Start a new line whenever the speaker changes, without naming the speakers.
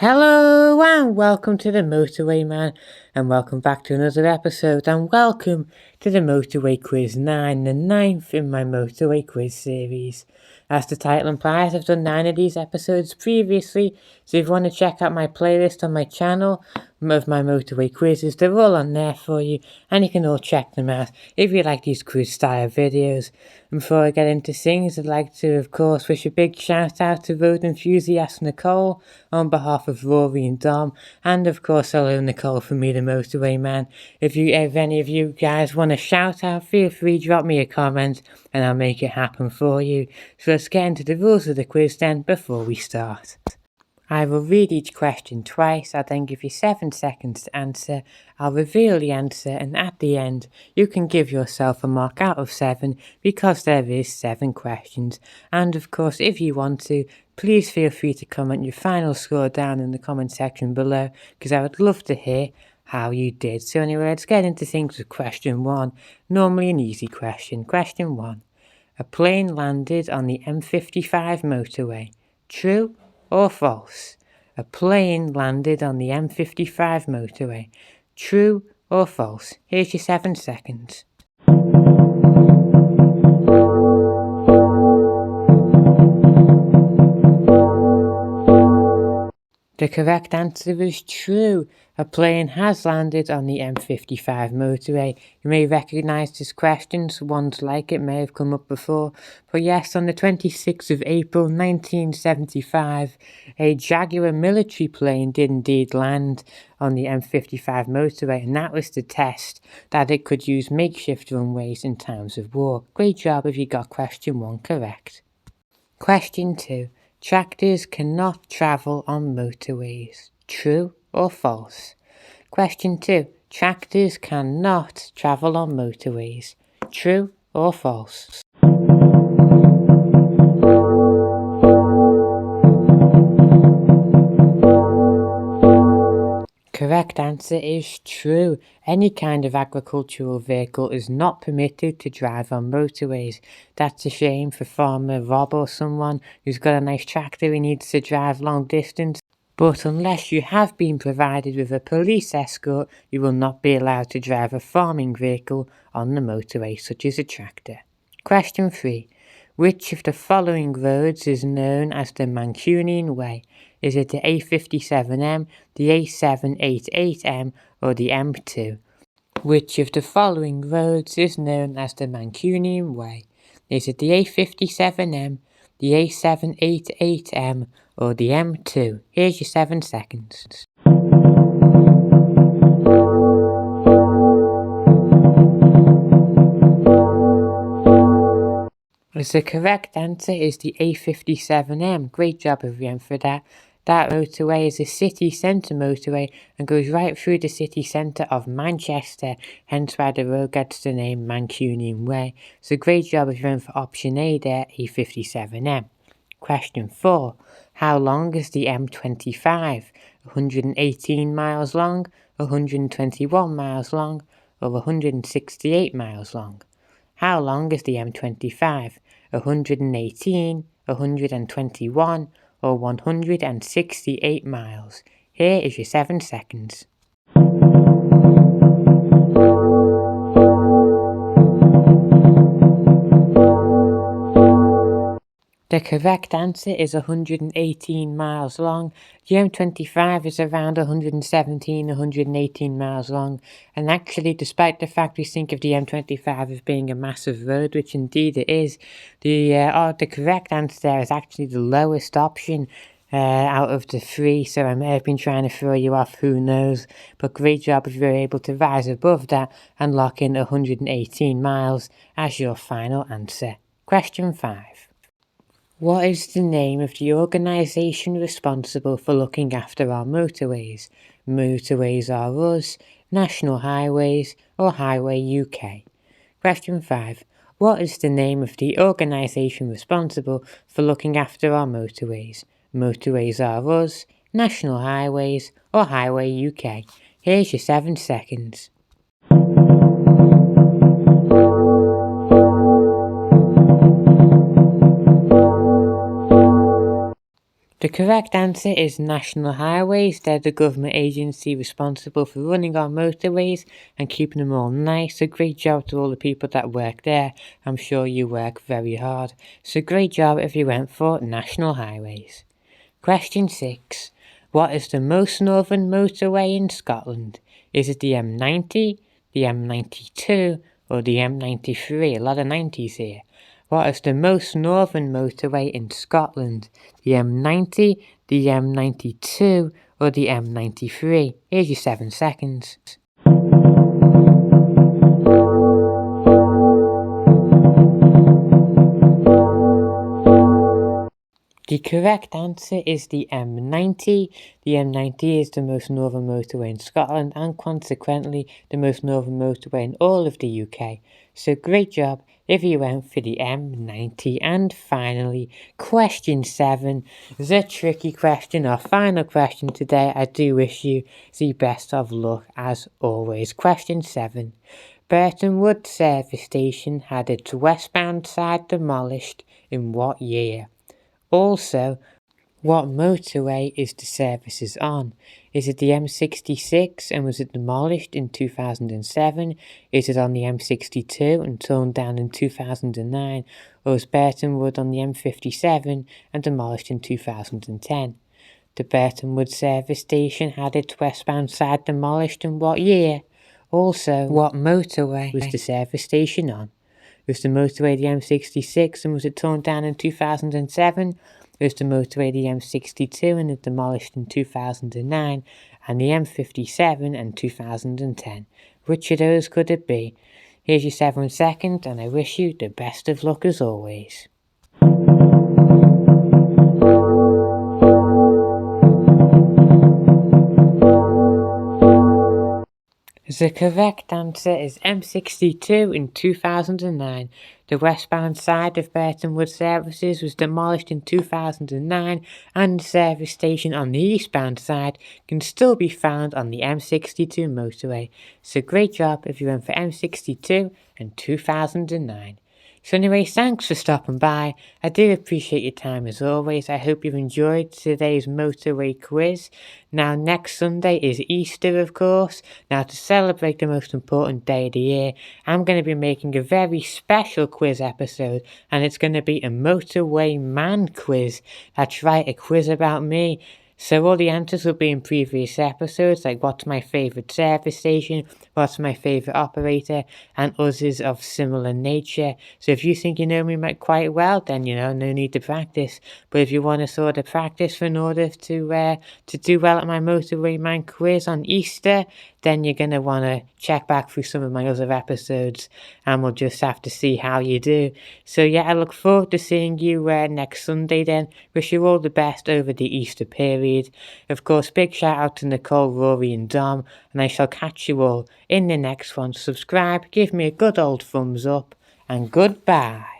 Hello and welcome to the Motorway Man, and welcome back to another episode, and welcome to the Motorway Quiz 9, the 9th in my Motorway Quiz series. As the title implies, I've done 9 of these episodes previously, so if you want to check out my playlist on my channel of my Motorway quizzes, they're all on there for you, and you can all check them out if you like these quiz style videos. And before I get into things, I'd like to, of course, wish a big shout out to road enthusiast Nicole on behalf of Rory and Dom, and of course hello Nicole from me, the Motorway Man. If any of you guys want a shout out, feel free to drop me a comment and I'll make it happen for you. So let's get into the rules of the quiz then before we start. I will read each question twice, I'll then give you 7 seconds to answer, I'll reveal the answer, and at the end you can give yourself a mark out of 7 because there is 7 questions. And of course, if you want to, please feel free to comment your final score down in the comment section below, because I would love to hear how you did. So anyway, let's get into things with question 1, normally an easy question. Question 1. A plane landed on the M55 motorway. True or false? A plane landed on the M55 motorway. True or false? Here's your 7 seconds. The correct answer is true. A plane has landed on the M55 motorway. You may recognise this question, so ones like it may have come up before. But yes, on the 26th of April 1975, a Jaguar military plane did indeed land on the M55 motorway, and that was to test that it could use makeshift runways in times of war. Great job if you got question 1 correct. Question 2. Tractors cannot travel on motorways. True or false? Question 2. Tractors cannot travel on motorways. True or false? Correct answer is true. Any kind of agricultural vehicle is not permitted to drive on motorways. That's a shame for farmer Rob or someone who's got a nice tractor he needs to drive long distance. But unless you have been provided with a police escort, you will not be allowed to drive a farming vehicle on the motorway, such as a tractor. Question 3. Which of the following roads is known as the Mancunian Way? Is it the A57M, the A788M, or the M2? Which of the following roads is known as the Mancunian Way? Is it the A57M, the A788M, or the M2? Here's your 7 seconds. The correct answer is the A57M. Great job everyone for that. That motorway is a city centre motorway and goes right through the city centre of Manchester, hence why the road gets the name Mancunian Way. So great job everyone for option A there, A57M. Question 4. How long is the M25? 118 miles long, 121 miles long, or 168 miles long? How long is the M25? 118, 121, or 168 miles? Here is your 7 seconds. The correct answer is 118 miles long. The M25 is around 118 miles long, and actually, despite the fact we think of the M25 as being a massive road, which indeed it is, the correct answer there is actually the lowest option out of the 3, so I may have been trying to throw you off, who knows, but great job if you're able to rise above that and lock in 118 miles as your final answer. Question 5. What is the name of the organisation responsible for looking after our motorways? Motorways Are Us, National Highways, or Highway UK? Question 5. What is the name of the organisation responsible for looking after our motorways? Motorways Are Us, National Highways, or Highway UK? Here's your 7 seconds. The correct answer is National Highways. They're the government agency responsible for running our motorways and keeping them all nice. So great job to all the people that work there. I'm sure you work very hard. So great job if you went for National Highways. Question 6. What is the most northern motorway in Scotland? Is it the M90, the M92 or the M93? A lot of 90s here. What is the most northern motorway in Scotland? The M90, the M92 or the M93? Here's your 7 seconds. The correct answer is the M90. The M90 is the most northern motorway in Scotland and consequently the most northern motorway in all of the UK. So great job if you went for the M90. And finally, question 7, the tricky question, our final question today. I do wish you the best of luck as always. Question 7. Burton Wood service station had its westbound side demolished in what year? Also, what motorway is the services on? Is it the M66 and was it demolished in 2007? Is it on the M62 and torn down in 2009? Or is Burton Wood on the M57 and demolished in 2010? The Burton Wood service station had its westbound side demolished in what year? Also, what motorway was the service station on? Was the motorway the M66 and was it torn down in 2007? Was the motorway the M62 and it demolished in 2009? And the M57 and 2010? Which of those could it be? Here's your 7 seconds and I wish you the best of luck as always. The correct answer is M62 in 2009. The westbound side of Burton Wood services was demolished in 2009 and the service station on the eastbound side can still be found on the M62 motorway. So great job if you went for M62 in 2009. So anyway, thanks for stopping by. I do appreciate your time as always. I hope you've enjoyed today's motorway quiz. Now next Sunday is Easter, of course. Now to celebrate the most important day of the year, I'm going to be making a very special quiz episode and it's going to be a Motorway Man quiz. That's right, a quiz about me. So all the answers will be in previous episodes, like what's my favourite service station, what's my favourite operator, and others of similar nature. So if you think you know me quite well, then no need to practice. But if you want to sort of practice in order to do well at my Motorway Man quiz on Easter, then you're going to want to check back through some of my other episodes and we'll just have to see how you do. So yeah, I look forward to seeing you next Sunday then. Wish you all the best over the Easter period. Of course, big shout out to Nicole, Rory and Dom, and I shall catch you all in the next one. Subscribe, give me a good old thumbs up, and goodbye.